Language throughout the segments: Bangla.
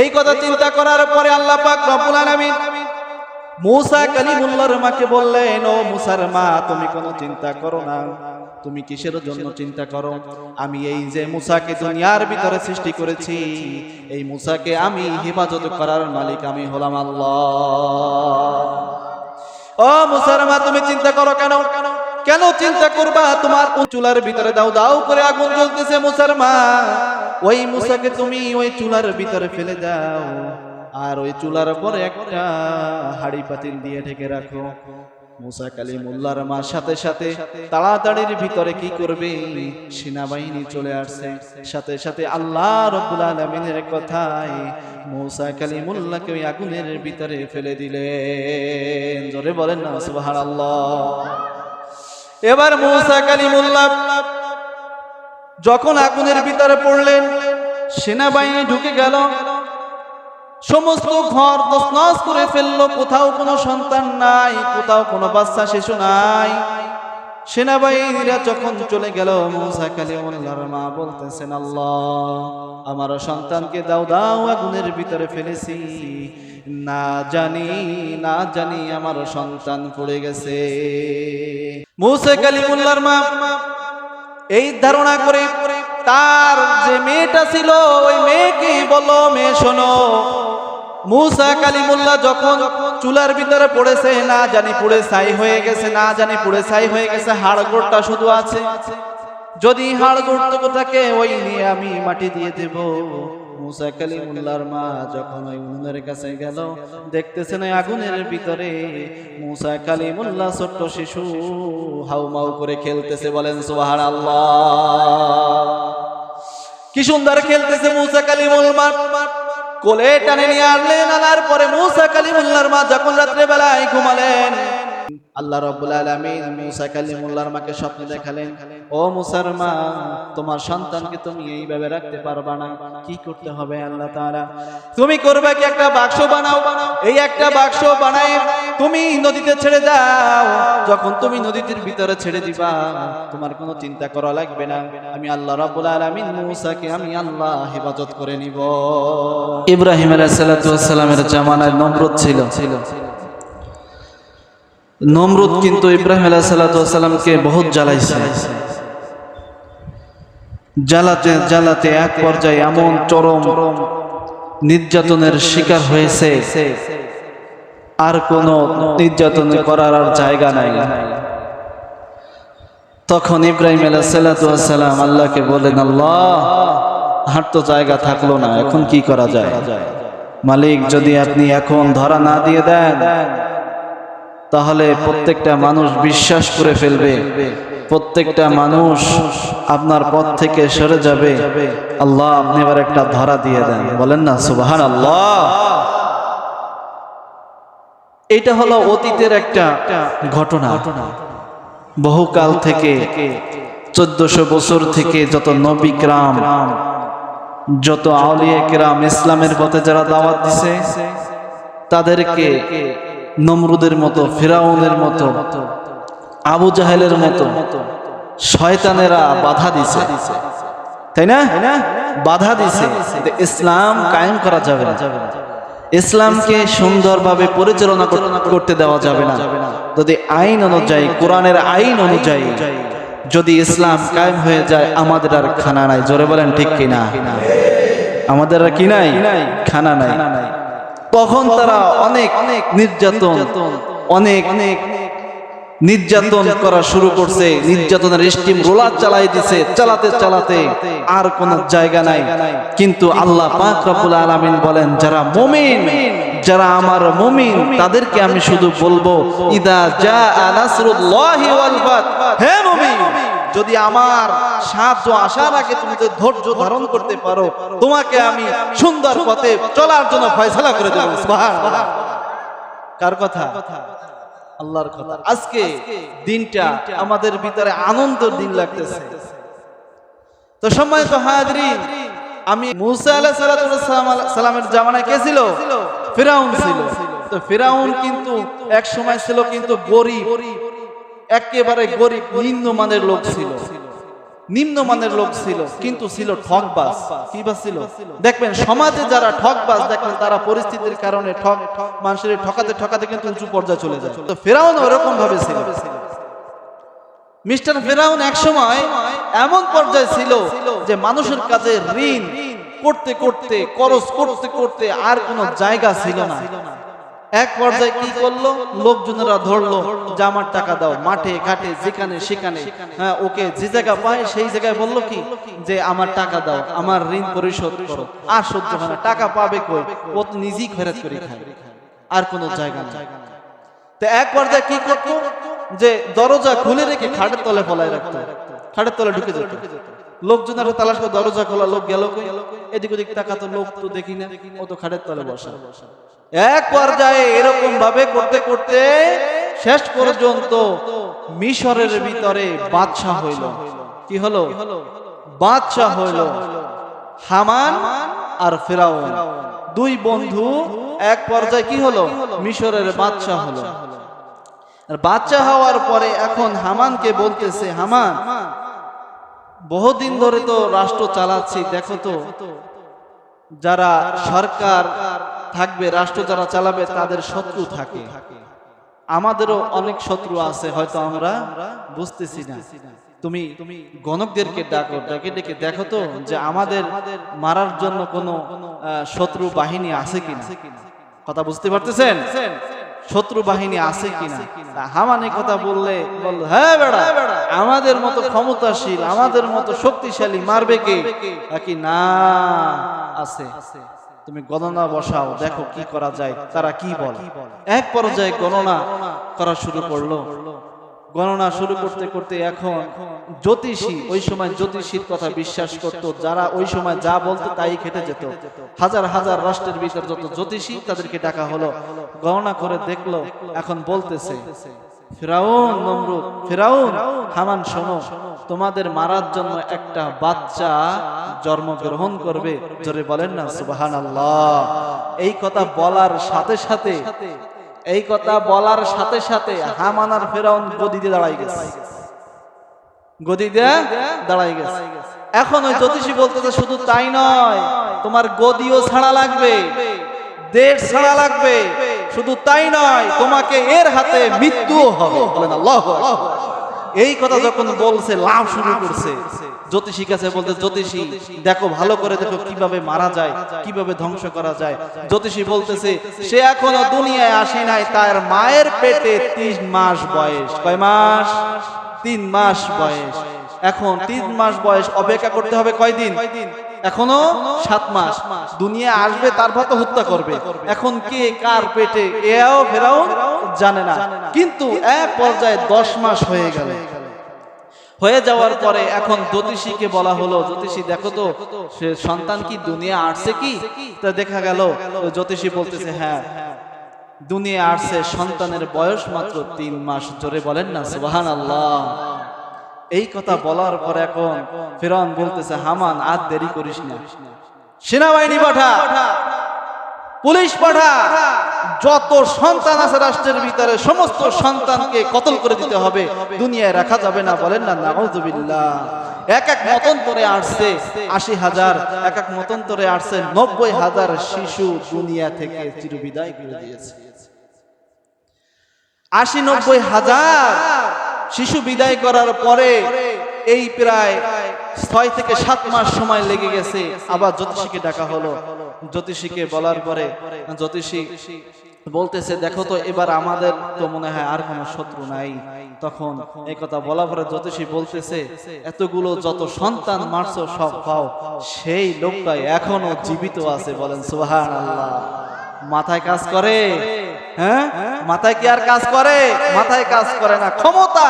এই কথা চিন্তা করার পরে আল্লাহ পাক রব্বুল আলামিন মূসা কালিমুল্লাহর মাকে বললেন, ও মূসার মা, তুমি কোনো চিন্তা করো না। তুমি কিসের জন্য চিন্তা করো? আমি এই যে মূসাকে দুনিয়ার ভিতরে সৃষ্টি করেছি, এই মূসাকে আমি হেফাজত করার মালিক আমি হলাম আল্লাহ। ও মূসার মা, তুমি চিন্তা করো কেন? কেন চিন্তা করবা? তোমার চুলার ভিতরে দাও দাও করে আগুন জ্বলতেছে মূসার মা, ওই মূসাকে তুমি ওই চুলার ভিতরে ফেলে দাও, আর ওই চুলার পরে একটা হাড়ি পাতিল দিয়ে ঢেকে রাখো। মূসা কালিমুল্লাহর মা সাথে সাথে তাড়াতাড়ির ভিতরে কি করবে? সেনাবাহিনী চলে আসছে। সাথে সাথে আল্লাহ রাব্বুল আলামিনের কথায় মূসা কালিমুল্লাহকে ওই আগুনের ভিতরে ফেলে দিলেন। জোরে বলেন না সুবহানাল্লাহ। এবার মূসা কালিমুল্লাহ যখন আগুনের ভিতরে পড়লেন, সেনাবাহিনী ঢুকে গেল, সমস্ত ঘর তছনছ করে ফেললো। কোথাও কোনো সন্তান নাই, কোথাও কোনো বাচ্চা শিশু নাই। সেনাবাহিনীরা যখন চলে গেল, মূসা কালিমুল্লাহর মা বলতেছেন, আল্লাহ, আমার সন্তানকে দাও দাও, আগুনের ভিতরে ফেলেছি, না জানি আমার সন্তান পড়ে গেছে। মূসা কালিমুল্লাহর মা এই ধারণা করে তার যে মেয়েটা ছিল ওই মেয়েকে বলল, মেয়ে শোনো, মূসা কালিমুল্লাহ যখন চুলার ভিতরে পড়েছে, না জানি পুড়ে ছাই হয়ে গেছে, হাড়গোড়টা শুধু আছে। যদি হাড়গোড়টাকে ওই নিয়ে আমি মাটি দিয়ে দেব। মূসা কালিমুল্লাহর মা যখন ওই উনুনের কাছে গেল, দেখতেছেন ওই আগুনের ভিতরে মূসা কালিমুল্লাহ ছোট্ট শিশু হাউমাউ করে খেলতেছে। বলেন সুবহানাল্লাহ। কি সুন্দর খেলতেছে মূসা কালিমুল্লাহ। কোলে টানে নিয়ে আনলেন, আনার পরে মূসা কালিমুল্লাহর মা যখন রাত্রে বেলায় ঘুমালেন, আল্লাহ রাব্বুল আলামিন মূসা কালিমুল্লাহর মাকে স্বপ্নে দেখালেন, ও মূসার মা, তোমার সন্তানকে তুমি এইভাবে রাখতে পারবা না। কি করতে হবে? আল্লাহ তাআলা, তুমি করবে কি, একটা বাক্স বানাও, এই একটা বাক্স বানায় তুমি নদীতে ছেড়ে দাও। যখন তুমি নদীর ভিতরে ছেড়ে দিবা, তোমার কোনো চিন্তা করা লাগবে না, আমি আল্লাহ রাব্বুল আলামিন মূসাকে আমি আল্লাহ হেফাজত করে নিব। ইব্রাহিম আলাইহিস সালাতু ওয়াস সালামের জামানায় নমরুদ ছিল। নমরুদ কিন্তু ইব্রাহিম আলাইহিস সালাতু ওয়াস সালামকে বহুত জ্বালাইছে। জ্বালাতে জ্বালাতে এক পর্যায়ে এমন চরম নির্যাতনের শিকার হয়েছে, আর কোন নির্যাতন করার আর জায়গা নাই। তখন ইব্রাহিম আলাইহিস সালাতু ওয়াস সালাম আল্লাহকে বলেন, আল্লাহ, আর তো জায়গা থাকলো না, এখন কি করা যায়? মালিক, যদি আপনি এখন ধরা না দিয়ে দেন, তাহলে প্রত্যেকটা মানুষ বিশ্বাস করে ফেলবে, প্রত্যেকটা মানুষ আপনার পথ থেকে সরে যাবে। আল্লাহ, আপনি এবার একটা ধরা দিয়ে দেন। বলেন না সুবহানাল্লাহ। এটা হলো অতীতের একটা ঘটনা। বহুকাল থেকে, 1400 বছর থেকে যত নবী কিরাম, যত আউলিয়া কিরাম ইসলামের পথে যারা দাওয়াত দিছে, তাদেরকে নমরুদের মতো, ফিরাউনের মতো, আবু জাহেলের মতো শয়তানেরা বাধা দিছে, তাই না? বাধা দিছে, ইসলাম কায়েম করা যাবে না, ইসলামকে সুন্দরভাবে পরিচালনা করতে দেওয়া যাবে না। যদি আইন অনুযায়ী, কোরআনের আইন অনুযায়ী যদি ইসলাম কায়েম হয়ে যায়, আমাদের আর খানা নাই। জোরে বলেন ঠিক কিনা? আমাদের আর কি নাই? খানা নাই। তখন তারা অনেক নির্যাতন করা শুরু করছে, নির্যাতনের স্টিম রোলার চালাই দিছে। চালাতে আর কোন জায়গা নাই। কিন্তু আল্লাহ পাক রব্বুল আলামিন বলেন, যারা মুমিন, যারা আমার মুমিন, তাদেরকে আমি শুধু বলবো, ইদা জাআ নাসরুল্লাহি ওয়াল ফাত, হে মুমিন, যদি আমার সাহায্য আসার আগে তুমি তো ধৈর্য ধারণ করতে পারো, তোমাকে আমি সুন্দর পথে চলার জন্য ফয়সালা করে দেব। সুবহানাল্লাহ। কার কথা? আল্লাহর কথা। আজকে দিনটা আমাদের ভিতরে আনন্দের দিন লাগতেছে। তো সম্মানিত হাজরিন, আমি মূসা আলাইহিস সালামের জামানায় কে ছিল? ফিরাউন ছিল। তো ফিরাউন কিন্তু এক সময় ছিল কিন্তু গরিব, একেবারে গরিব, নিম্নমানের লোক ছিল। নিম্নমানের লোক ছিল, কিন্তু ছিল ঠকবাজ। কি বাজ ছিল? দেখবেন সমাজে যারা ঠকবাজ দেখবেন তারা পরিস্থিতির কারণে মানুষের ঠকাতে ঠকাতে কিন্তু উঁচু পর্যায়ে চলে যায়। তো ফেরাউন ওরকম ভাবে ছিল। মিস্টার ফেরাউন এক সময় এমন পর্যায়ে ছিল যে মানুষের কাছে ঋণ করতে করতে, খরচ করতে করতে আর কোনো জায়গা ছিল না। এক পর্যায়ে কি করলো, লোকজনেরা ধরলো যে আমার টাকা দাও, মাঠে ঘাটে যেখানে সেখানে, হ্যাঁ, ওকে যে জায়গা পায় সেই জায়গায় বললো কি যে আমার টাকা দাও, আমার ঋণ পরিশোধ করো। আর সহ্য হয় না, টাকা পাবে কই, ও তো নিজেই খরচ করে খায়, আর কোনো জায়গা নেই। তো এক পর্যায়ে কি করতো, যে দরজা খুলে রেখে খাটের তলে ফলায় রাখতো, খাটের তলে ঢুকে যেত। লোকজন আর তালাশ করে, দরজা খোলা, লোক গেল কই, এদিক ওদিক তাকাতো, লোক তো দেখি না, ও তো খাটের তলে বসা। এক পর্যায়ে এরকম ভাবে করতে করতে শেষ পর্যন্ত মিশরের ভিতরে বাদশাহ হইল। কি হলো? বাদশাহ হইল হামান আর ফেরাউন, দুই বন্ধু। এক পর্যায়ে কি হলো, মিশরের বাদশাহ হলো। আর বাদশাহ হওয়ার পরে এখন হামানকে বলতেছে, হামান, বহুদিন ধরে তো রাষ্ট্র চালাচ্ছি, দেখো তো যারা সরকার থাকবে, রাষ্ট্র যারা চালাবে তাদের শত্রু থাকে, আমাদেরও অনেক শত্রু আছে, হয়তো আমরা বুঝতেছি না। তুমি গণকদেরকে ডাকো, ডেকে ডেকে দেখো তো যে আমাদের মারার জন্য কোনো শত্রু বাহিনী আছে কিনা। কথা বুঝতে পারতেছেন? শত্রু বাহিনী আছে কিনা। হামান এই কথা বললে বলল, হ্যাঁ বেড়া, আমাদের মতো ক্ষমতাশীল, আমাদের মতো শক্তিশালী মারবে কে? কি না, আছে, তুমি গণনা বসাও, দেখো কি করা যায়, তারা কি বলে। এক পর্যায়ে গণনা করা শুরু করলো। গণনা শুরু করতে করতে এখন জ্যোতিষী, ওই সময় জ্যোতিষীর কথা বিশ্বাস করত, যারা ওই সময় যা বলতো তাই খেটে যেত। হাজার হাজার রাষ্ট্রের ভিতর যত জ্যোতিষী, তাদেরকে ডাকা হলো। গণনা করে দেখলো, এখন বলতেছে, ফিরাউন, নমরুদ, ফিরাউন, হামান, শোনো, তোমাদের মারার জন্য একটা বাচ্চা জন্মগ্রহণ করবে। জোরে বলেন না সুবহানাল্লাহ। এই কথা বলার সাথে সাথে, এই কথা বলার সাথে সাথে হামান আর ফেরাউন গদি দিয়ে দাঁড়াই গেছে, গদি দিয়ে দাঁড়াই গেছে। এখন ওই জ্যোতিষী বলতেছে, শুধু তাই নয়, তোমার গদিও ছাড়া লাগবে, দেশ ছাড়া লাগবে, শুধু তাই নয়, তোমাকে এর হাতে মৃত্যুও হবে। বলেন আল্লাহু আকবার। এই কথা যখন বলছে, লাভ শুরু করছে। জ্যোতিষী কাছে বলতে, জ্যোতিষী দেখো, ভালো করে দেখো কিভাবে মারা যায়, কিভাবে ধ্বংস করা যায়। জ্যোতিষী বলতেছে, সে এখনো দুনিয়ায় আসে নাই, তার মায়ের পেটে 3 মাস বয়স। কয় মাস? 3 মাস বয়স। এখন 3 মাস বয়স, অপেক্ষা করতে হবে কয়দিন? এখনো 7 মাস। দুনিয়া আসবে, তারপর তো হত্যা করবে। এখন কে কার পেটে, এও ফেরাউন জানে না। কিন্তু এক পর্যায়ে 10 মাস হয়ে গেল। হয়ে যাওয়ার পরে এখন জ্যোতিষীকে বলা হলো, জ্যোতিষী দেখো তো সে সন্তান কি দুনিয়া আসছে কি। তা দেখা গেল জ্যোতিষী বলতেছে, হ্যাঁ দুনিয়া আসছে, সন্তানের বয়স মাত্র 3 মাস। জোরে বলেন না সুবহানাল্লাহ। এই কথা বলার পর এখন ফিরআউন বলতেছে, হামান আর দেরি করিস না, সেনাবাহিনী পাঠা, পুলিশ পাঠা, যত সন্তান আছে রাষ্ট্রের ভিতরে সমস্ত সন্তানকে কতল করে দিতে হবে, দুনিয়ায় রাখা যাবে না। বলেন না নাউযুবিল্লাহ। এক এক মতান্তরে আসছে 80,000, এক এক মতান্তরে আসছে 90,000 শিশু দুনিয়া থেকে চিরবিদায় করে দিয়েছে। 80-90,000 শিশু বিদায় করার পরে এই প্রায় 6 থেকে 7 মাস সময় লেগে গেছে। আবার জ্যোতিষীকে ডাকা হলো। জ্যোতিষীকে বলার পরে জ্যোতিষী বলতেছে, দেখো তো এবার আমাদের তো মনে হয় আর কোনো শত্রু নাই। তখন এই কথা বলার পরে জ্যোতিষী বলতেছে, এতগুলো যত সন্তান মারছো সব পাও, সেই লোকটা এখনো জীবিত আছে। বলেন সুবহানাল্লাহ। মাথায় কাজ করে? হ্যাঁ, মাথায় কি আর কাজ করে? মাথায় কাজ করে না। ক্ষমতা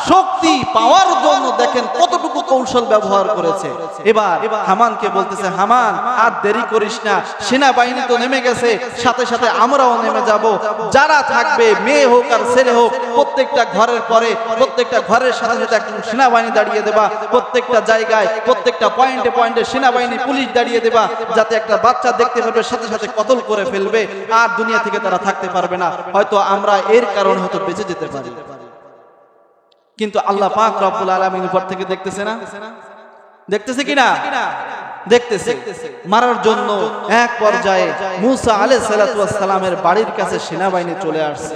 শক্তি পাওয়ার জন্য দেখেন কতটুকু কৌশল ব্যবহার করেছে। এবার হামানকে বলতেছে, হামান আর দেরি করিস না, সেনাবাহিনী তো নেমে গেছে, সাথে সাথে আমরাও নেমে যাব। যারা থাকবে, মেয়ে হোক আর ছেলে হোক, প্রত্যেকটা ঘরের পরে প্রত্যেকটা ঘরের সাথে সাথে একজন সেনাবাহিনী দাঁড়িয়ে দেবা। প্রত্যেকটা জায়গায় প্রত্যেকটা পয়েন্টে পয়েন্টে সেনাবাহিনী পুলিশ দাঁড়িয়ে দেবা, যাতে একটা বাচ্চা দেখতে পারবে সাথে সাথে কতল করে ফেলবে, আর দুনিয়া থেকে তারা থাকতে পারবে না। হয়তো আমরা এর কারণে হয়তো বেঁচে যেতে পারি। কিন্তু আল্লাহ পাক রব্বুল আলামিন উপর থেকে দেখতেছে না, দেখতেছে কিনা? দেখতেছে। মারার জন্য এক পর্যায়ে মুসা আলাইহিস সালাতু ওয়াস সালামের বাড়ির কাছে সেনাবাহিনী চলে আসছে।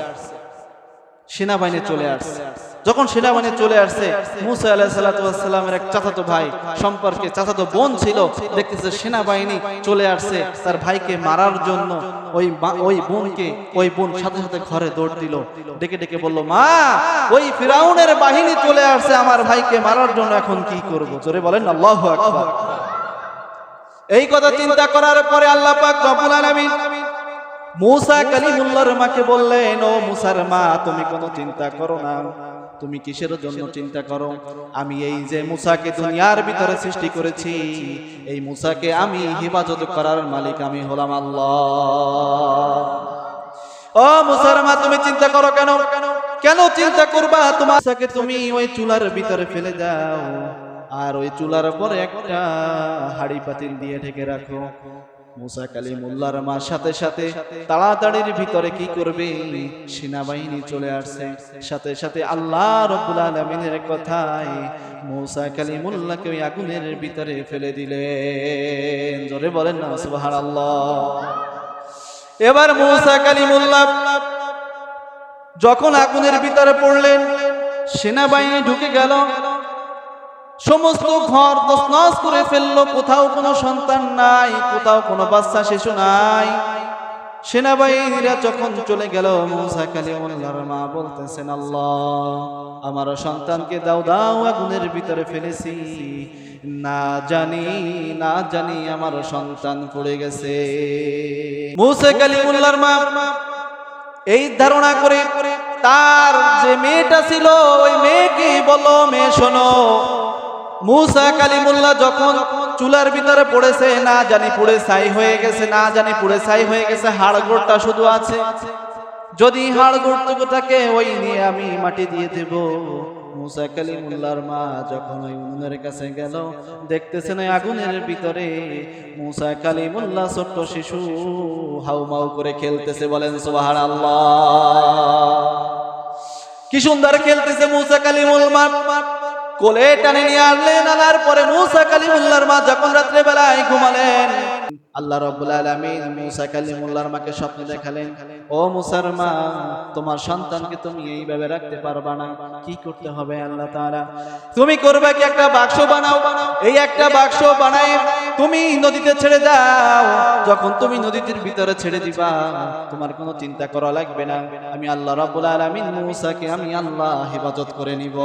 সেনাবাহিনী চলে আসছে। যখন সেনাবাহিনী চলে আসছে, মুসা আলাইহিস সালাতু ওয়াস সালামের এক চাচাতো ভাই সম্পর্কে চাচাতো বোন ছিল, দেখতেছে সেনাবাহিনী চলে আসছে তার ভাইকে মারার জন্য। ওই বোন সাথে সাথে ঘরে দৌড় দিল, ডেকে ডেকে বলল, মা, ওই ফিরাউনের বাহিনী চলে আসছে আমার ভাইকে মারার জন্য, এখন কি করব? জোরে বলেন আল্লাহু আকবার। এই কথা চিন্তা করার পরে আল্লাহ পাক রব্বুল আলামিন মুসা কালিমুল্লাহর মাকে বললেন, ও মুসার মা, তুমি কোনো চিন্তা করো না। তুমি কিসের জন্য চিন্তা করো? আমি এই যে মুসাকে দুনিয়ার ভিতরে সৃষ্টি করেছি, এই মুসাকে আমি হেফাজত করার মালিক আমি হলাম আল্লাহ। ও মুসার মা, তুমি চিন্তা করো কেন? কেন চিন্তা করবা? তোমার মুসাকে তুমি ওই চুলার ভিতরে ফেলে দাও, আর ওই চুলার পরে একটা হাড়ি পাতিল দিয়ে ঢেকে রাখো। মুসা কালিমুল্লাহর মা সাথে সাথে তাড়াতাড়ির ভিতরে কি করবে? সেনাবাহিনী চলে আসছে। সাথে সাথে আল্লাহ রাব্বুল আলামিনের কথায় মুসা কালিমুল্লাহকে ওই আগুনের ভিতরে ফেলে দিলেন। জোরে বলেন না সুবহানাল্লাহ। এবার মুসা কালিমুল্লাহ যখন আগুনের ভিতরে পড়লেন, সেনাবাহিনী ঢুকে গেল, সমস্ত ঘর তছনছ করে ফেললো। কোথাও কোনো সন্তান নাই, কোথাও কোনো বাচ্চা শিশু নাই। সেনাবাহিনীরা যখন চলে গেল, মুসা কালিমুল্লাহর মা বলতেছেন, আল্লাহ, আমার সন্তানকে দাও দাও, আগুনের ভিতরে ফেলেছি, না জানি আমার সন্তান পড়ে গেছে। মুসা কালিমুল্লাহর মা এই ধারণা করে তার যে মেয়েটা ছিল, ওই মেয়েকে বলল, মেয়ে শোনো, মুসা কালিমুল্লাহ যখন চুলার ভিতরে পড়েছে, না জানি পুড়ে ছাই হয়ে গেছে, হাড়গোড়টা শুধু আছে। যদি হাড়গোড়টুকুটাকে ওই নিয়ে আমি মাটি দিয়ে দেব। মুসা কালিমুল্লাহর মা যখন ওই উনুনের কাছে গেল, দেখতেছেন ওই আগুনের ভিতরে মুসা কালিমুল্লাহ ছোট্ট শিশু হাউমাউ করে খেলতেছে। বলেন সুবহানাল্লাহ। কি সুন্দর খেলতেছে মুসা কালিমুল্লাহ। কোলে টানে নিয়ে আনলেন, আনার পরে মুসা কালিমুল্লাহর মা যখন রাত্রে বেলায় ঘুমালেন, আল্লাহ রাব্বুল আলামিন মুসা কালিমুল্লাহর মাকে স্বপ্নে দেখালেন, ও মুসার মা, তোমার সন্তানকে তুমি এইভাবে রাখতে পারবা না, কি করতে হবে? আল্লাহ তাআলা, তুমি করবে কি, একটা বাক্স বানাও, এই একটা বাক্স বানায় তুমি নদীতে ছেড়ে দাও। যখন তুমি নদীর ভিতরে ছেড়ে দিবা, তোমার কোনো চিন্তা করা লাগবে না, আমি আল্লাহ রাব্বুল আলামিন মুসাকে আমি আল্লাহ হেফাজত করে নিব।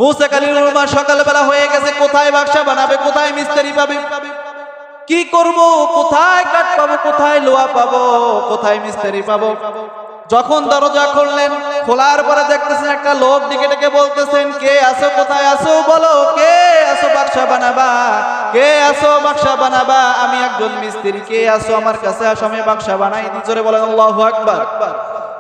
মুসা কালিমুল্লাহর মা সকালবেলা হয়ে গেছে, কোথায় বাক্স বানাবে, কোথায় মিস্ত্রি পাবে, কি করব, কোথায় কাঠ পাবো, কোথায় লোহা পাবো, কোথায় মিস্ত্রি পাবো? যখন দরজা খুললেন, খোলার পরে দেখতেছেন একটা লোক ডেকে ডেকে বলতেছেন, কে আছো, কোথায় আছো, বলো কে আছো, বাক্স বানাবা, কে আছো বাক্স বানাবা? আমি একজন মিস্ত্রি, কে আছো, আমার কাছে আসো, আমি বাক্স বানাই দিই। জোরে বলেন আল্লাহু আকবার।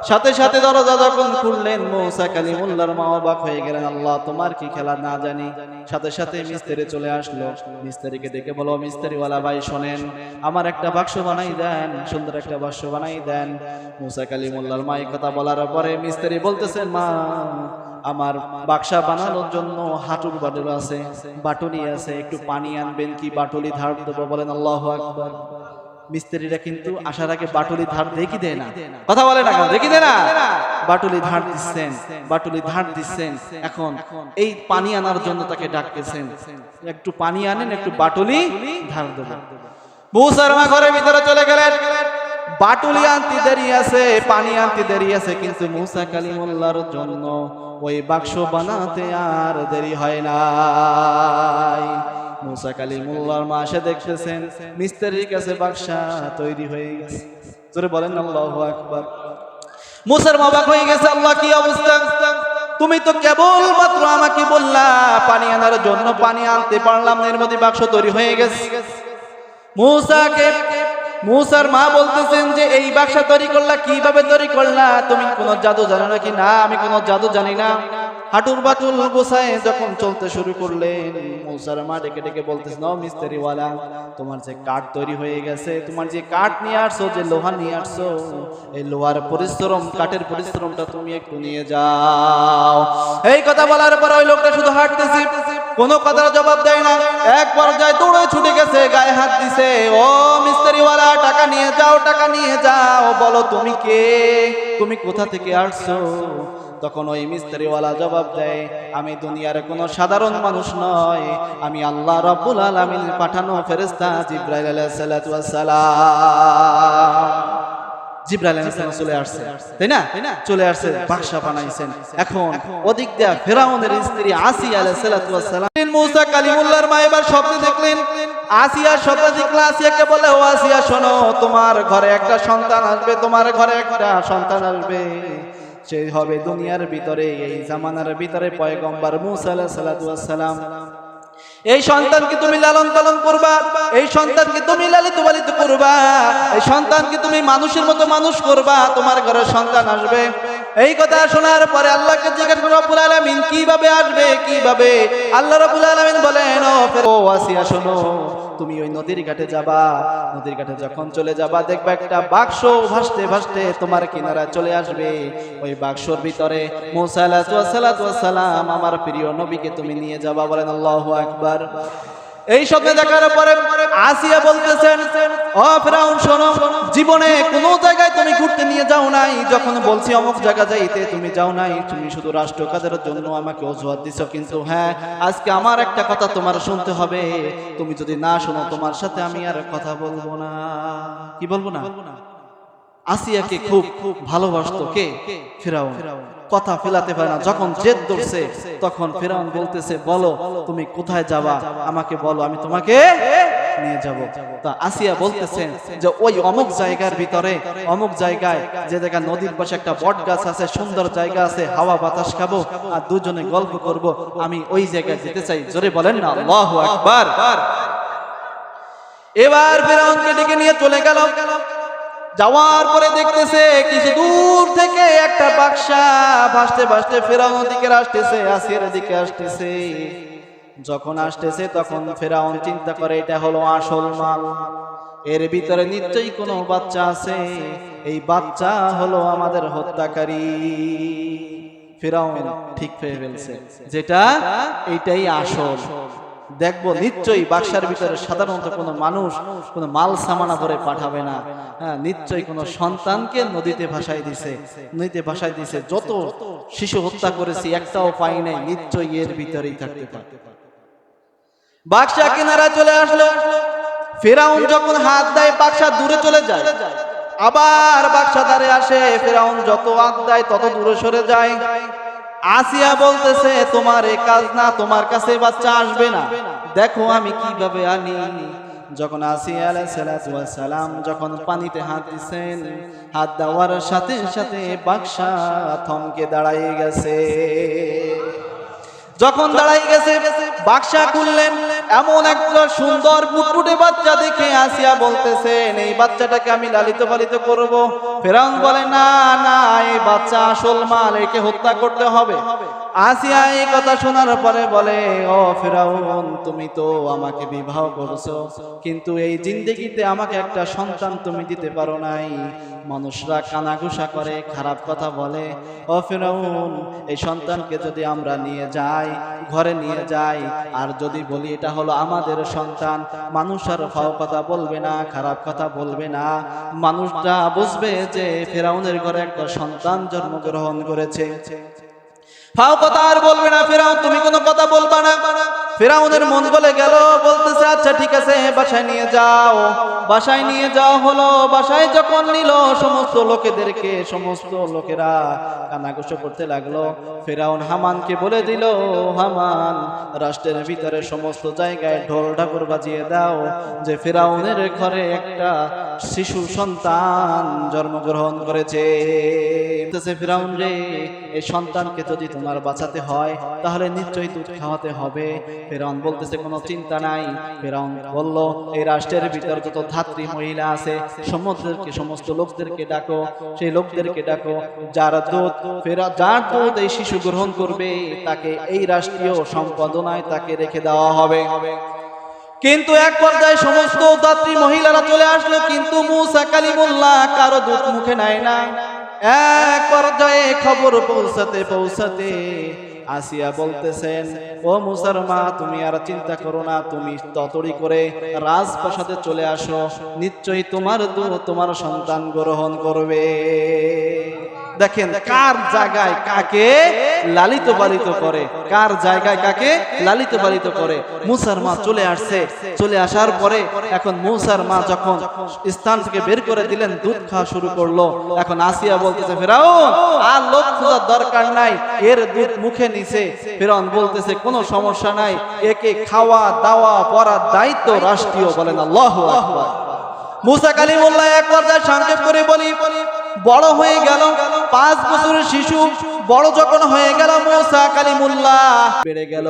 সাথে সাথে দরজা যখন খুললেন, মুসা কালিমুল্লাহর মা অবাক হয়ে গেলেন, আল্লাহ, তোমার কি খেলা না জানি। সাথে সাথে মিস্ত্রি চলে আসলো। মিস্ত্রিকে ডেকে বলো, মিস্ত্রিওয়ালা ভাই শোনেন, আমার একটা বাক্স বানাই দেন, সুন্দর একটা বাক্স বানাই দেন। মুসা কালিমুল্লাহর মা এই কথা বলার পরে মিস্ত্রি বলতেছেন, মা, আমার বাক্সা বানানোর জন্য হাঁটুর বাটুল আছে, বাটুলি আছে, একটু পানি আনবেন কি, বাটুলি ধার দেবো। বলেন আল্লাহু আকবার। মিস্ত্রিরা কিন্তু আসার আগে বাটুলি ধার দেখি দেয় না, কথা বলে না, দেখি দেয় না, বাটুলি ধার দিচ্ছেন। এখন এই পানি আনার জন্য তাকে ডাকতেছেন, একটু পানি আনেন, একটু বাটুলি ধার দেব। মুসার মা ঘরের ভিতরে চলে গেলেন। বাটুলি আনতে দেরি আছে, পানি আনতে দেরি আছে, কিন্তু মুসা কালিমুল্লাহর জন্য ওই বাক্স বানাতে আর দেরি হয় না। মুসা কালিমুল্লাহর মা এসে দেখতেছেন মিস্ত্রির কাছে বাক্সা তৈরি হয়ে গেছে। জোরে বলেন আল্লাহু আকবার। মুসার মা অবাক হয়ে গেছে, আল্লাহ, কি অবস্থা? তুমি তো কেবল মাত্র আমাকে বললা পানি আনার জন্য, পানি আনতে পারলাম না, এর মধ্যে বাক্স তৈরি হয়ে গেছে। মুসার মা বলতেছেন যে, এই বাক্সা তৈরি করলা, কিভাবে তৈরি করলা? তুমি কোনো জাদু জানো নাকি? না, আমি কোনো জাদু জানি না। হাঁটুর বাটুল গোছায় যখন চলতে শুরু করলেন, মূসার মা ডেকে ডেকে বলতেছে, নাও মিস্ত্রিওয়ালা, তোমার যে কাঠ তৈরি হয়ে গেছে, তোমার যে কাঠ নিয়ে আসছো, যে লোহা নিয়ে আসছো, এই লোহার পরিশ্রম, কাঠের পরিশ্রমটা তুমি একটু নিয়ে যাও। এই কথা বলার পর ওই লোকটা শুধু হাঁটতেছে, কোনো কথার জবাব দেয় না। এক পর্যায়ে দৌড়ে ছুটে গেছে, গায়ে হাত দিছে, ও মিস্ত্রিওয়ালা, টাকা নিয়ে যাও, টাকা নিয়ে যাও, বলো তুমি কে, তুমি কোথা থেকে আসছো? তখন ওই মিস্ত্রিওয়ালা জবাব দেয়, আমি দুনিয়ার কোনো সাধারণ মানুষ নয়, আমি আল্লাহ রাব্বুল আলামিনের পাঠানো ফেরেশতা জিবরাইল আলাইহিস সালাতু ওয়াস সালাম। জিবরাইল আলাইহিস সালাম চলে আসছে, তাই না? চলে আসছে, বাদশা বানাইছেন। এখন ওদিক দিয়া ফেরাউনের স্ত্রী আসিয়া আলাইহিস সালাতু ওয়াস সালাম, মুসা কালিমুল্লাহর মা এবার স্বপ্ন দেখলেন। আসিয়া স্বপ্ন দেখলে আসিয়াকে বলে, ও আসিয়া শোনো, তোমার ঘরে একটা সন্তান আসবে, তোমার ঘরে একটা সন্তান আসবে, সে হবে দুনিয়ার ভিতরে, এই জামানার ভিতরে পয়গম্বর মুসা আলাইহিস সালাতু ওয়াস সালাম। এই সন্তানকে তুমি লালন পালন করবা, এই সন্তানকে তুমি লালিত পালিত করবা, এই সন্তানকে তুমি মানুষের মতো মানুষ করবা, তোমার ঘরে সন্তান আসবে। এই কথা শোনার পরে আল্লাহকে জিজ্ঞাসা করল, রব্বুল আলামিন কিভাবে আসবে, কিভাবে? আল্লাহ রাব্বুল আলামিন বলেন, ও আসিয়া শোনো, তুমি ওই নদীর ঘাটে যাবা, নদীর ঘাটে যখন চলে যাবা, দেখবা একটা বাক্স ভাসতে ভাসতে তোমার কিনারায় চলে আসবে। ওই বাক্সর ভিতরে মুসা আলাইহিস সালাতু ওয়াস সালাম, আমার প্রিয় নবীকে তুমি নিয়ে যাবা। বলেন আল্লাহু আকবার। এই স্বপ্নে দেখার পরে আসিয়া বলতেছেন, ও ফেরাউন শোনো, জীবনে কোনো জায়গায় তুমি ঘুরতে নিয়ে যাও নাই, যখন বলছি অমুক জায়গা যাইতে তুমি যাও নাই, তুমি শুধু রাষ্ট্র কাজের জন্য আমাকে অজুহাত দিছো। কিন্তু হ্যাঁ, আজকে আমার একটা কথা তোমার শুনতে হবে, তুমি যদি না শোনো তোমার সাথে আমি আর কথা বলবো না। কি বলবো না? আসিয়াকে খুব ভালোবাসতো কে? ফেরাউন। কথা ফেলাতে পারে না, যখন জেদ ধরছে তখন ফেরাউন বলতেছে, বলো তুমি কোথায় যাবা, আমাকে বলো, আমি তোমাকে নিয়ে যাব। তা আসিয়া বলতেছেন যে ওই অমুক জায়গার ভিতরে, অমুক জায়গায়, যে জায়গা নদীর পাশে একটা বট গাছ আছে, সুন্দর জায়গা আছে, হাওয়া বাতাস খাবো আর দুজনে গল্প করব, আমি ওই জায়গায় যেতে চাই। জোরে বলেন না আল্লাহু আকবার। এবার ফেরাউনকে ডেকে নিয়ে চলে গেল। যাওয়ার পরে দেখতেছে কিছু দূর থেকে একটা বাক্সা ভাসতে ভাসতে ফেরাউনের দিকে আসতেছে, আসিয়ার দিকে আসতেছে। যখন আসতেছে তখন ফেরাউন চিন্তা করে, এটা হলো আসল মাল, এর ভিতরে নিশ্চয়ই কোনো বাচ্চা আছে, এই বাচ্চা হলো আমাদের হত্যাকারী। ফেরাউন ঠিক পেয়ে ফেলছে, যেটা এইটাই আসল। দেখবো নিশ্চয়ই বাক্সার ভিতরে সাধারণত কোনো মানুষ কোনো মাল সামানা ধরে পাঠাবে না, হ্যাঁ, নিশ্চয়ই কোনো সন্তানকে নদীতে ভাসাই দিছে, নদীতে ভাসাই দিছে। যত শিশু হত্যা করেছি একটাও পাই নাই, নিশ্চয়ই এর ভিতরেই থাকতে পারে। বাক্সা কিনারা চলে আসলো। ফেরাউন যখন হাত দেয় বাক্সা দূরে চলে যায়, আবার বাক্সা ধারে আসে, ফেরাউন যত হাত দেয় তত দূরে সরে যায়। আসিয়া বলতেছে, তোমার এই কাজ না, তোমার কাছে বাচ্চা আসবে না, দেখো আমি কিভাবে আনি। যখন আসিয়া আলাইহিস সালাতু ওয়াস সালাম যখন পানিতে হাত দিছেন, হাত দেওয়ার সাথে সাথে বাক্সা থমকে দাঁড়ায় গেছে। যখন দাঁড়াই গেছে, বাক্সা খুললেন, এমন একটা সুন্দর ফুটফুটে বাচ্চা দেখে আসিয়া বলতেছেন, এই বাচ্চাটাকে আমি লালিত পালিত করব। ফেরাউন বলে, না না, এই বাচ্চা আসল মাল, একে হত্যা করতে হবে। আসিয়া এই কথা শোনার পরে বলে, ও ফেরাউন, তুমি তো আমাকে বিবাহ করছো, কিন্তু এই জিন্দেগিতে আমাকে একটা সন্তান তুমি দিতে পারো নাই। মানুষরা কানাঘুষা করে, খারাপ কথা বলে। ও ফেরাউন, এই সন্তানকে যদি আমরা নিয়ে যাই, ঘরে নিয়ে যাই, আর যদি বলি এটা হলো আমাদের সন্তান, মানুষ আর ফাও কথা বলবে না, খারাপ কথা বলবে না, মানুষরা বুঝবে যে ফেরাউনের ঘরে একটা সন্তান জন্মগ্রহণ করেছে। ফাও কথা আর বলবে না। ফেরাউন, তুমি কোনো কথা বলবা না। ফেরাউনের মন গলে গেল, বলতেছে, আচ্ছা ঠিক আছে, বাসায় নিয়ে যাও। বাসায় নিয়ে যাওয়া হলো। বাসায় যখন নিল, সমস্ত লোকেদেরকে, সমস্ত লোকেরা কানাঘুষো করতে লাগলো। ফেরাউন হামানকে বলে দিল, হামান, রাষ্ট্রের ভিতরে সমস্ত জায়গায় ঢোল ঢাকুর বাজিয়ে দাও যে ফেরাউনের ঘরে একটা শিশু সন্তান জন্মগ্রহণ করেছে। ফেরাউন রে, এই সন্তানকে যদি তোমার বাঁচাতে হয় তাহলে নিশ্চয়ই দুধ খাওয়াতে হবে। ফিরআউন বলতেছে কোনো চিন্তা নাই। ফিরআউন বলল এই রাষ্ট্রের ভিতর যত ধাত্রী মহিলা আছে সমস্ত লোকদেরকে ডাকো, সেই লোকদেরকে ডাকো যার দুধ এই শিশু গ্রহণ করবে তাকে এই রাষ্ট্রীয় সম্পাদনায় তাকে রেখে দেওয়া হবে। কিন্তু এক পর্যায়ে সমস্ত ধাত্রী মহিলারা চলে আসলো, কিন্তু মূসা কালিমুল্লাহ কারো দুধ মুখে নেয় না। এক পর্যায়ে খবর পৌঁছাতে আসিয়া বলতেছেন, ও মূসার মা, তুমি আর চিন্তা করো না, তুমি ততড়ি করে রাজপ্রাসাদে চলে আসো, নিশ্চয়ই তোমার দুধ তোমার সন্তান গ্রহণ করবে। দেখেন কার জায়গায় কাকে লালিত পালিত করে, কার জায়গায় কাকে লালিত পালিত করে। মূসার মা চলে আসছে, চলে আসার পরে এখন মূসার মা যখন স্থান থেকে বের করে দিলেন, দুধ খাওয়া শুরু করলো। এখন আসিয়া বলতেছে, ফিরআউন আর লোক খোঁজার দরকার নাই, এর দুধ মুখে নিছে। ফিরআউন বলতেছে কোনো সমস্যা নাই, একে খাওয়া দাওয়া পড়ার দায়িত্ব রাষ্ট্রীয়। বলেন আল্লাহু আকবার। মূসা কালিমুল্লাহ এক পর্যায়ে সংক্ষেপ করে বলি, বড় হয়ে গেল 5 বছরের শিশু, বড় যখন হয়ে গেল মূসা কালিমুল্লাহ বেড়ে গেল।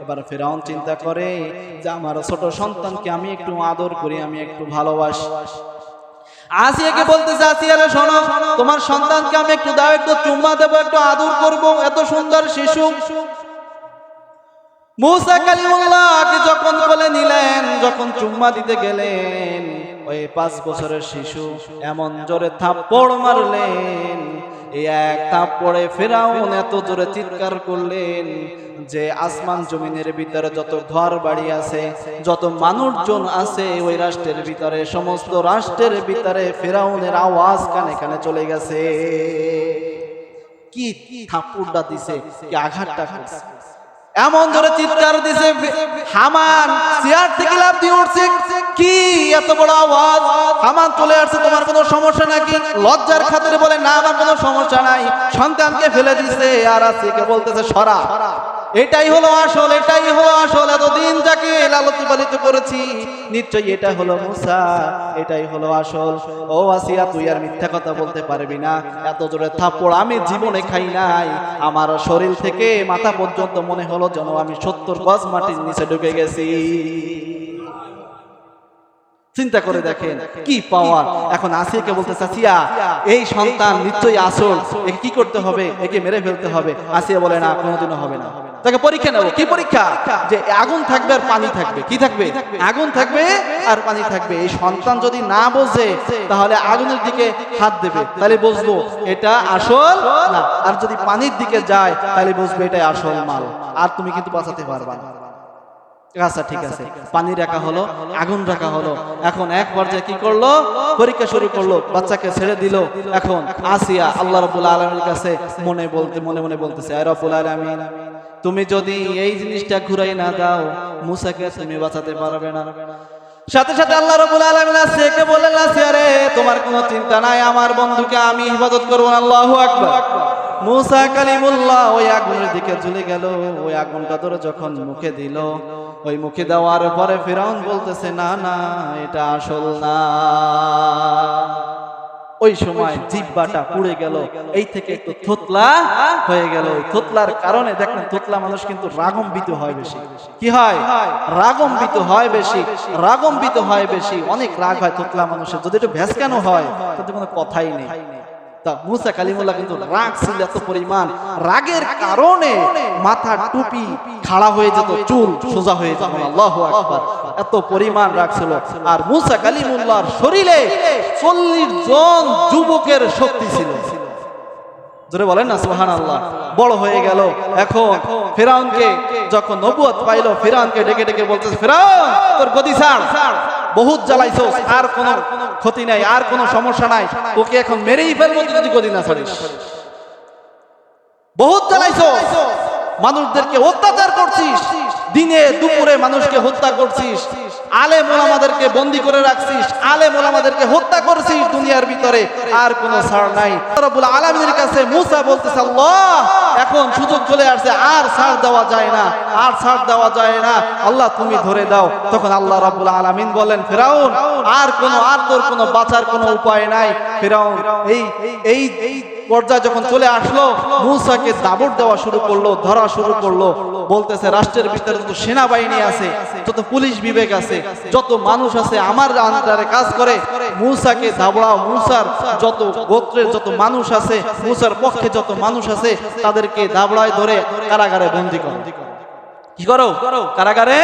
এবার ফিরআউন চিন্তা করে যে আমার ছোট সন্তানকে আমি একটু আদর করি, আমি একটু ভালোবাসি। আসিয়াকে বলতেছে, আসিয়া রে শোনো, তোমার সন্তানকে আমি একটু দাও, একটু চুম্মা দেবো, একটু আদর করব, এত সুন্দর শিশু। মূসা কালিমুল্লাহকে যখন কোলে নিলেন, যখন চুম্মা দিতে গেলেন, ওই 5 বছরের শিশু এমন জোরে থাপ্পড় মারলেন, এই এক থাপ্পড়ে ফিরআউন এত জোরে চিৎকার করলেন যে আসমান জমিনের ভিতরে যত ঘর বাড়ি আছে, যত মানুষজন আছে ওই রাষ্ট্রের ভিতরে, সমস্ত রাষ্ট্রের ভিতরে ফিরআউনের আওয়াজ কানে কানে চলে গেছে। কি থাপ্পড়টা দিছে, কি আঘাতটা করছে, এমন জোরে চিৎকার দিছে, হামান চেয়ার থেকে লাফ দিয়ে উঠছে। কি এত বড় আওয়াজ! হামান চলে আসছে, তোমার কোনো সমস্যা নাকি? লজ্জার খাতিরে বলে, না আমার কোনো সমস্যা নাই। সন্তানকে ফেলে দিছে আর আসিকে বলতেছে, সরা। এটাই হলো আসল, এটাই হলো আসল। এতদিন যাকে লালিত পালিত করেছি, নিশ্চয়ই এটা হলো মূসা, এটাই হলো আসল। ও আসিয়া, তুই আর মিথ্যা কথা বলতে পারবি না। এত জোরে থাপ্পড় আমি জীবনে খাই নাই। আমার শরীর থেকে মাথা পর্যন্ত মনে হলো যেন আমি 70 গজ মাটির নিচে ঢুকে গেছি। চিন্তা করে দেখেন কি পাওয়ার। এখন আসিয়াকে বলতে, আসিয়া এই সন্তান নিশ্চয়ই আসল, একে কি করতে হবে? একে মেরে ফেলতে হবে। আসিয়া বলে, না, কোনোদিনও হবে না। তাকে পরীক্ষা নেব। কি পরীক্ষা? যে আগুন থাকবে আর পানি থাকবে। কি থাকবে? আগুন থাকবে আর পানি থাকবে। এই সন্তান যদি না বোঝে তাহলে আগুনের দিকে হাত দেবে, তাহলে বুঝবো এটা আসল না। আর যদি পানির দিকে যায় তাহলে বুঝবে এটাই আসল মাল। আর তুমি কিন্তু বাঁচাতে পারবা না। আচ্ছা ঠিক আছে, পানি রাখা হলো, আগুন রাখা হলো। এখন এক পর্যায়ে কি করলো? পরীক্ষা শুরু করলো, বাচ্চাকে ছেড়ে দিল। এখন আসিয়া আল্লাহ রাব্বুল আলামিনের কাছে মনে মনে বলতেছে, আয় রব্বুল আলামিন, তুমি যদি এই জিনিসটা ঘুরাই না দাও, মূসাকে তুমি বাঁচাতে পারবে না। সাথে সাথে আল্লাহ রাব্বুল আলামিন আসিয়াকে বললেন, আসিয়া রে, তোমার কোনো চিন্তা নাই, আমার বন্ধুকে আমি হিফাজত করব। আল্লাহু আকবার। মূসা কালিমুল্লাহ ওই আগুনের দিকে ঝুলে গেল। ওই আগুনটা ধরে যখন মুখে দিল, ওই মুখে দেওয়ার পরে ফিরআউন বলতেছে, না না, এটা আসল না। ওই সময় জিহ্বাটা পুড়ে গেল, এই থেকে একটু থতলা হয়ে গেল। থতলার কারণে দেখেন, থতলা মানুষ কিন্তু রাগম্বিত হয় বেশি। কি হয়? রাগম্বিত হয় বেশি, রাগম্বিত হয় বেশি। অনেক রাগ হয় থতলা মানুষের। যদি একটু ভ্যাসকানো হয় তাতে কোনো কথাই নেই। তা মূসা কালিমুল্লাহ কিন্তু রাগ ছিল এত পরিমাণ, রাগের কারণে মাথার টুপি খাড়া হয়ে যেত, চুল সোজা হয়ে যেত। আল্লাহু আকবার। এত পরিমাণ রাগ ছিল। আর মূসা কালিমুল্লাহর শরীরে 40 জন যুবকের শক্তি ছিল। জোরে বলেন না সুবহানাল্লাহ। বড় হয়ে গেল। এখন ফিরআউনকে যখন নবুয়ত পাইল, ফিরআউনকে ডেকে ডেকে বলতেছে, ফিরআউন তোর গদি ছাড়, বহুত জ্বালাইছস, আর কোনো ক্ষতি নাই, আর কোনো সমস্যা নাই, তোকে এখন মেরেই ফেলবো যদি গদি না ছাড়িস। বহুত জ্বালাইছস, মানুষদেরকে অত্যাচার করছিস, দিনে দুপুরে মানুষকে হত্যা করছিস, আলেম ওলামাদেরকে বন্দী করে রাখছিস, আলেম ওলামাদেরকে হত্যা করছিস, দুনিয়ার ভিতরে আর কোনো ছাড় নাই। রব্বুল আলামিনের কাছে মুসা বলতেছে, আল্লাহ এখন সুযোগ চলে আসছে, আর ছাড় দেওয়া যায় না, আর ছাড় দেওয়া যায় না, আল্লাহ তুমি ধরে দাও। তখন আল্লাহ রাব্বুল আলামিন বলেন, ফিরাউন আর তোর কোনো বাঁচার কোনো উপায় নাই। ফিরাউন এই পর্যায়ে যখন চলে আসলো, মূসাকে দাবড় দেওয়া শুরু করলো, ধরা শুরু করলো। বলতেছে রাষ্ট্রের ভিতরে যত সেনাবাহিনী আছে, যত পুলিশ বিভাগ আছে, যত মানুষ আছে আমার আন্ডারে কাজ করে, মূসাকে দাবড়াও। মূসার যত গোত্রের যত মানুষ আছে, মূসার পক্ষে যত মানুষ আছে, তাদেরকে দাবড়ায় ধরে কারাগারে বন্দী করো। কি করো? কারাগারে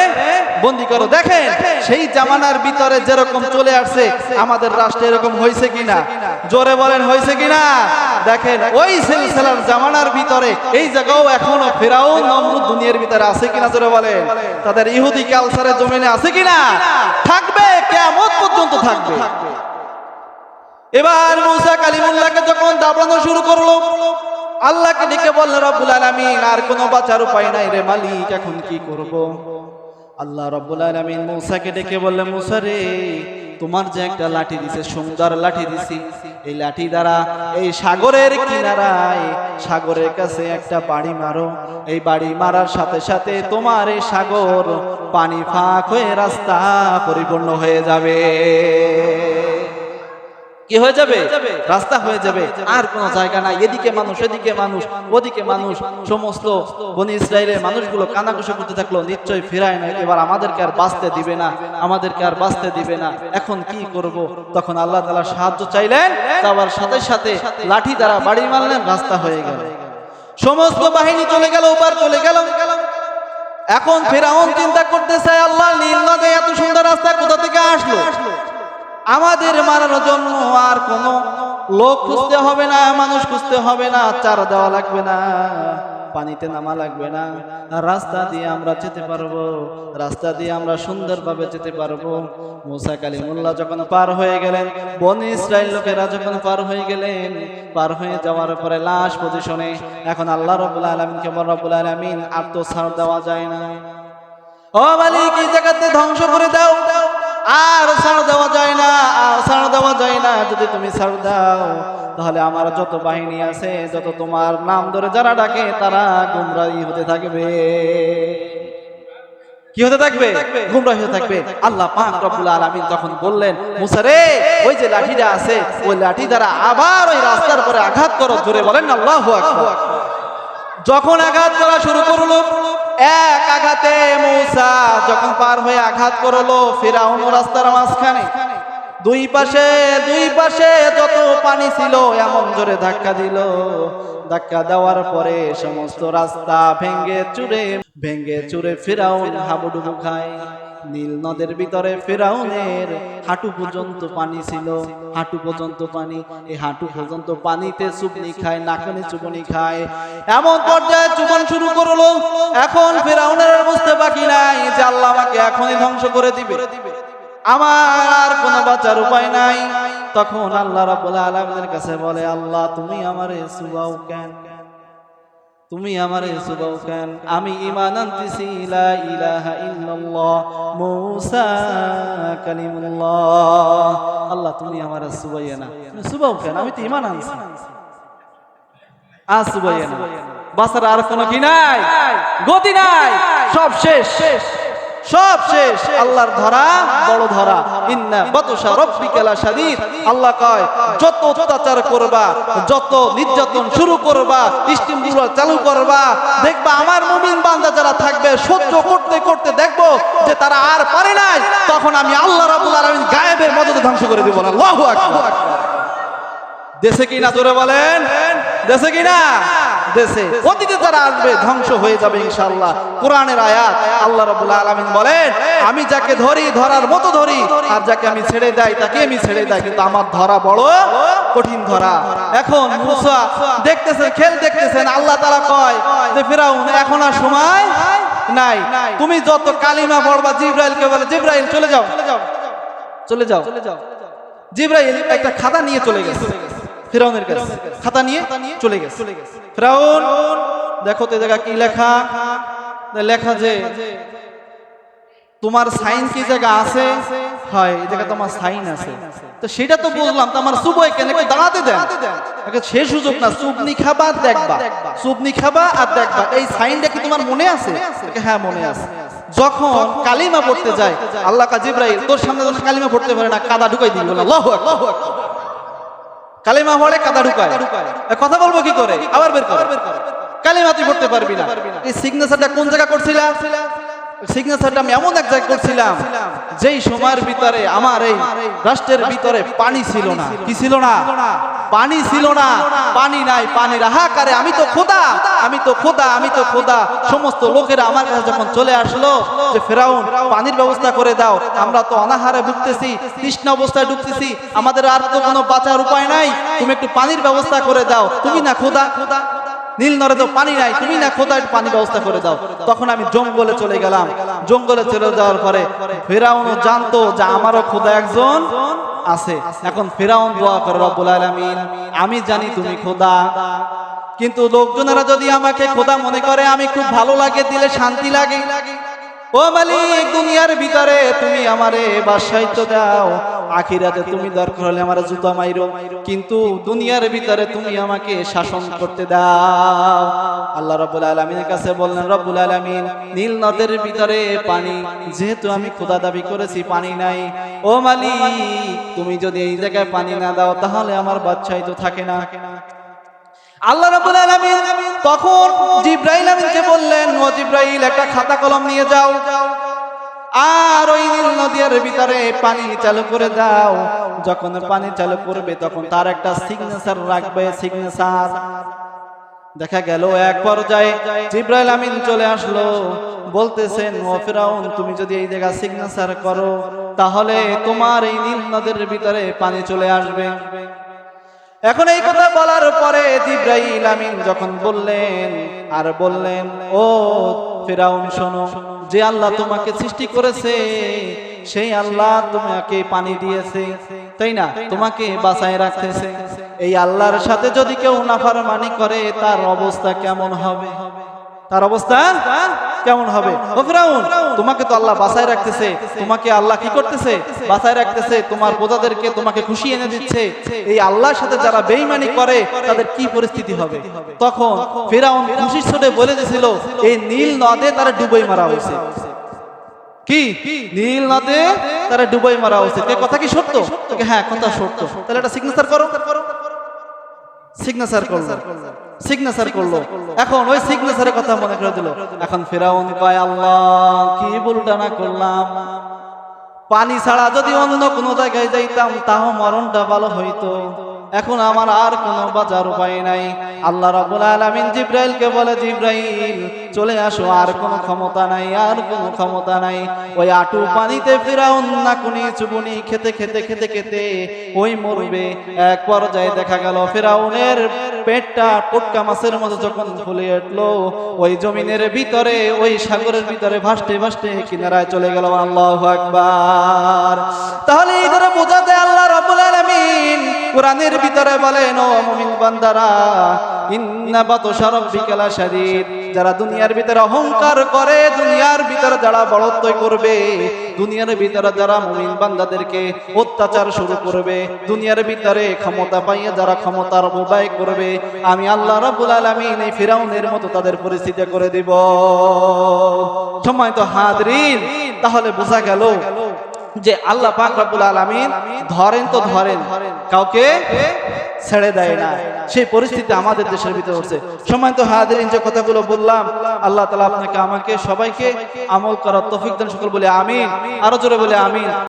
বন্দী করো। দেখেন সেই জামানার ভিতরে যেরকম চলে আসছে, আমাদের রাষ্ট্রে এরকম হয়েছে কিনা? জোরে বলেন, হয়েছে কিনা? দেখেন ওই সিলসিলার জামানার ভিতরে এই জায়গাও এখনো ফিরাউন নমরুদ দুনিয়ার ভিতরে আছে কিনা? জোরে বলেন। তাদের ইহুদি কালচারের জমিনে আছে কিনা? থাকবে, কিয়ামত পর্যন্ত থাকবে। এবার মূসা কালিমুল্লাহকে যখন দাবড়ানো শুরু করলো, আল্লাহকে ডেকে বললেন, রব্বুল আলামিন আর কোনো বাঁচার উপায় নাই রে মালিক, এখন কি করব? আল্লাহ রব্বুল আলামিন মূসাকে ডেকে বললেন, মূসা রে, তোমার যে একটা লাঠি দিছে, সুন্দর লাঠি দিছি, এই লাঠি দ্বারা এই সাগরের কিনারায়, সাগরের কাছে একটা বাড়ি মারো। এই বাড়ি মারার সাথে সাথে তোমার এই সাগর পানি ফাঁক হয়ে রাস্তা পরিপূর্ণ হয়ে যাবে। কি হয়ে যাবে? রাস্তা হয়ে যাবে, আর কোনো জায়গা নাই। এদিকে মানুষ, এদিকে মানুষ, ওদিকে মানুষ। সমস্ত বনি ইসরায়েলের মানুষগুলো কানাঘুষা করতে থাকলো, নিশ্চয়ই ফিরায় না, এবার আমাদেরকে আর বাঁচতে দিবে না, আমাদেরকে আর বাঁচতে দিবে না, এখন কি করব? তখন আল্লাহ তাআলা সাহায্য চাইলেন, তার সাথে সাথে লাঠি দ্বারা বাড়ি মারলেন, রাস্তা হয়ে গেল। সমস্ত বাহিনী চলে গেল, ওপার চলে গেল। এখন ফিরাউন চিন্তা করতেছে, আল্লাহ নীল নদে এত সুন্দর রাস্তা কোথা থেকে আসলো? আমাদের মারার জন্য আর কোনো লোক খুঁজতে হবে না, মানুষ খুঁজতে হবে না, চারা দেওয়া লাগবে না, পানিতে নামা লাগবে না, রাস্তা দিয়ে আমরা যেতে পারবো, রাস্তা দিয়ে আমরা সুন্দরভাবে যেতে পারবো। মূসা কালিমুল্লাহ যখন পার হয়ে গেলেন, বনি ইসরাইল লোকেরা যখন পার হয়ে গেলেন, পার হয়ে যাওয়ার পরে লাশ পজিশনে, এখন আল্লাহ রাব্বুল আলামিনকে বলেন, রব্বুল আলামিন আর তো ছাড় দেওয়া যায় না, ও মালিক এই জায়গাতে ধ্বংস করে দাও, আর ছাড় দেওয়া যায় না, আর ছাড় দেওয়া যায় না। যদি তুমি ছাড় দাও তাহলে আমার যত বাহিনী আছে, যত তোমার নাম ধরে যারা ডাকে, তারা গুমরাহী হতে থাকবে। কি হতে থাকবে? গুমরাহী হতে থাকবে। আল্লাহ পাক রব্বুল আলামিন তখন বললেন, মূসা রে, ওই যে লাঠিটা আছে, ওই লাঠি দ্বারা আবার ওই রাস্তার উপরে আঘাত করো। জোরে বলেন আল্লাহু আকবার। যখন আঘাত করা শুরু করলো, এক আঘাতে মূসা যখন পার হয়ে আঘাত করলো, ফিরাউন রাস্তার মাঝখানে দুই পাশে যত পানি ছিল এমন জোরে ধাক্কা দিল। ধাক্কা দেওয়ার পরে সমস্ত রাস্তা ভেঙ্গে চুরে ফিরাউন হাবুডুবু খায়। নীল নদের ভিতরে ফিরাউনের হাঁটু পর্যন্ত পানি ছিল, হাঁটু পর্যন্ত পানি। এই হাঁটু পর্যন্ত পানিতে চুবনি খায়, নাকনে চুবনি খায়, এমন পর্যায়ে চুবন শুরু করলো। এখন ফিরাউনের বুঝতে বাকি নাই যে আল্লাহ আমাকে এখনই ধ্বংস করে দিবে, আমার আর কোনো বাঁচার উপায় নাই। তখন আল্লাহ রাব্বুল আলামিনের কাছে বলে, আল্লাহ তুমি আমারে সুবাও কেন, তুমি আমারে সুবাও কেন? আমি ঈমান আনতেছি লা ইলাহা ইল্লাল্লাহ মূসা কালিমুল্লাহ। আল্লাহ তুমি আমারে সুবাইয়া না, সুবাও কেন? আমি তো ঈমান আনছি, আর সুবাইয়া না। বাঁচার আর কোনো কি নাই, গতি নাই, সব শেষ, সব শেষ। আল্লাহর ধরা বড় ধরা। ইন্না বাতশা রাব্বিকা লাশাদীদ। আল্লাহ কয়, যত অত্যাচার করবা, যত নির্যাতন শুরু করবা, স্টিমগুলো চালু করবা, দেখবা আমার মুমিন বান্দা যারা থাকবে সহ্য করতে করতে দেখবো যে তারা আর পারে নাই, তখন আমি আল্লাহ রাব্বুল আলামিন গায়েবের মদদে ধ্বংস করে দেব। আল্লাহু আকবার। দেশে কি না জোরে বলেন, দেশে কি না? দেশে অতীতে যারা আসবে ধ্বংস হয়ে যাবে ইনশাআল্লাহ। কোরআনের আয়াত, আল্লাহ রাব্বুল আলামিন বলেন, আমি যাকে ধরি ধরার মতো ধরি, আর যাকে আমি ছেড়ে দেই তাকে আমি ছেড়ে দেই, কিন্তু আমার ধরা বড় কঠিন ধরা। এখন মূসা দেখতেছেন, খেল দেখতেছেন, আল্লাহ তাআলা কয় যে ফিরাউন এখন আর সময় নাই, তুমি যত কালিমা পড়বা, জিবরাইলকে বলে, জিবরাইল চলে যাও, চলে যাও, চলে যাও। জিবরাইল একটা খাতা নিয়ে চলে গেছে ফিরাউনের কাছে, খাতা নিয়ে চলে গেছে। ফিরাউন দেখো তো জায়গা কি লেখা, লেখা যে তোমার সাইন কি জায়গা আছে, হয় এই জায়গা তোমার সাইন আছে, তো সেটা তো বুঝলাম, তো আমার সুবই কেন, একটু দাঁড়াতে দেন, সে সুযোগ না, সুবনি খাবা দেখবা, সুবনি খাবা আর দেখবা, এই সাইনটা কি তোমার মনে আছে? হ্যাঁ মনে আছে। যখন কালিমা পড়তে যায় আল্লাহ কা জিবরাইল, তোর সামনে যখন কালিমা পড়তে পারে না, কাদা ঢুকাই দিবি, বলে আল্লাহু আকবার। কালিমা পড়ে কাদা ঢুকায়, কথা বলবো কি করে, আবার বের কর, কালিমা তুই পড়তে পারবি না। এই সিগনেচারটা কোন জায়গা করছিলাম? সিগনেচারটা আমি এমন এক জায়গায় করছিলাম যেই সময়ের ভিতরে আমার এই রাষ্ট্রের ভিতরে পানি ছিল না। কি ছিল না? পানি ছিল না, পানি নাই, পানির হাহাকারে আমি তো খোদা, আমি তো খোদা, আমি তো খোদা। সমস্ত লোকেরা আমার কাছে যখন চলে আসলো যে ফেরাউন পানির ব্যবস্থা করে দাও, আমরা তো অনাহারে ভুগতেছি, তৃষ্ণা অবস্থায় ডুবতেছি, আমাদের আর তো কোনো বাঁচার উপায় নাই, তুমি একটু পানির ব্যবস্থা করে দাও, তুমি না খোদা, নীল নরে তো পানি নাই, তুমি না খোদা পানি ব্যবস্থা করে দাও। তখন আমি জঙ্গলে চলে গেলাম। জঙ্গলে চলে যাওয়ার পরে ফেরাউনও জানতো যে আমারও খোদা একজন আছে। এখন ফেরাউন দোয়া করে, রব্বুল আলামিন আমি জানি তুমি খোদা, কিন্তু লোকজনেরা যদি আমাকে খোদা মনে করে আমি খুব ভালো লাগে, দিলে শান্তি লাগে। ও মালিক, দুনিয়ার ভিতরে তুমি আমারে বাদশাহিত্ব দাও, আখিরাতে তুমি দরকার হলে আমার জুতা মাইরো, কিন্তু দুনিয়ার ভিতরে তুমি আমাকে শাসন করতে দাও। আল্লাহ রাব্বুল আলামিনের কাছে বললেন, রব্বুল আলামিন নীল নদের ভিতরে পানি, যেহেতু আমি খোদা দাবি করেছি পানি নাই, ও মালিক তুমি যদি এই জায়গায় পানি না দাও তাহলে আমার বাদশাহিত্ব থাকে না। আল্লাহ রাব্বুল আলামিন তখন জিবরাইল আমিনকে বললেন, ও জিবরাইল একটা খাতা কলম নিয়ে যাও, আর ওই নীল নদীর ভিতরে পানি চালু করে দাও। যখন পানি চালু করবে তখন তার একটা সিগনেচার রাখবে, সিগনেচার। দেখা গেল এক পর্যায়ে জিবরাইল আমিন চলে আসলো, বলতেছেন, ও ফেরাউন তুমি যদি এই জায়গা সিগনেচার করো তাহলে তোমার এই নীল নদের ভিতরে পানি চলে আসবে। এখন এই কথা বলার পরে জিবরাইল আমিন যখন বললেন আর বললেন, ও ফেরাউন শোনো, যে আল্লাহ তোমাকে সৃষ্টি করেছে সেই আল্লাহ তোমাকে পানি দিয়েছে, তাই না, তোমাকে বাঁচায় রাখতেছে। এই আল্লাহর সাথে যদি কেউ নাফরমানি করে তার অবস্থা কেমন হবে? তার অবস্থা কেমন হবে? ও ফেরাউন তোমাকে তো আল্লাহ বাঁচায় রাখতেছে, তোমাকে আল্লাহ কি করতেছে? বাঁচায় রাখতেছে, তোমার প্রজাদেরকে তোমাকে খুশি এনে দিচ্ছে। এই আল্লাহর সাথে যারা বেঈমানি করে তাদের কি পরিস্থিতি হবে? তখন ফেরাউন খুশির সাথে বলে দিয়েছিল, এই নীল নদে তারা ডুবাই মারা হয়েছে। কি নীল নদে তারা ডুবাই মারা হয়েছে। কথা কি সত্য? হ্যাঁ কথা সত্য। তাহলে এটা সিগনেচার করো। সিগনেচার করলো, সিগনেচার করলো। এখন ওই সিগনেচারের কথা মনে করে দিল। এখন ফেরাউন কয়, আল্লাহ কি ভুলটা না করলাম, পানি ছাড়া যদি অন্য কোনো জায়গায় যাইতাম তাও মরণটা ভালো হইতো, এখন আমার আর কোনো বাঁচার উপায় নাই। আল্লাহ রাব্বুল আলামিন জিবরাইলকে বলে, জিবরাইল চলে আসো, আর কোনো ক্ষমতা নাই, আর কোনো ক্ষমতা নাই। ওই আটু পানিতে ফেরাউন নাকুনি চুবুনি খেতে খেতে খেতে খেতে ওই মরবে। এক পর্যায়ে দেখা গেল ফেরাউনের পেটটা পটকা মাছের মতো যখন ফুলে উঠলো, ওই জমিনের ভিতরে ওই সাগরের ভিতরে ভাসতে ভাসতে কিনারায় চলে গেল। আল্লাহু আকবার। তাহলে এই ধরে বোঝা যায় আল্লাহ রাব্বুল আলামিন কোরআনের ভিতরে বলেন, ও মুমিন বান্দারা, ইন্না বাতশা রাব্বিকা লাশাদীদ। যারা দুনিয়ার ভিতরে অহংকার করে, দুনিয়ার ভিতরে যারা বড়ত্ব করবে, দুনিয়ার ভিতরে যারা মুমিন বান্দাদেরকে অত্যাচার শুরু করবে, দুনিয়ার ভিতরে ক্ষমতা পাইয়ে যারা ক্ষমতার অপব্যয় করবে, আমি আল্লাহ রাব্বুল আলামিন এই ফিরাউনের মতো তাদের পরিস্থিতি করে দিব। সম্মানিত হাজরিন, তাহলে বোঝা গেল যে আল্লাহ পাক রব্বুল আলামিন ধরেন তো ধরেন, কাউকে ছেড়ে দেয় না। সেই পরিস্থিতি আমাদের দেশের ভিতরে হচ্ছে। সম্মানিত হাজিরিন, যে কথাগুলো বললাম, আল্লাহ তাআলা আপনাকে আমাকে সবাইকে আমল করার তৌফিক দান সকল বলে আমিন। আরো জোরে বলে আমিন।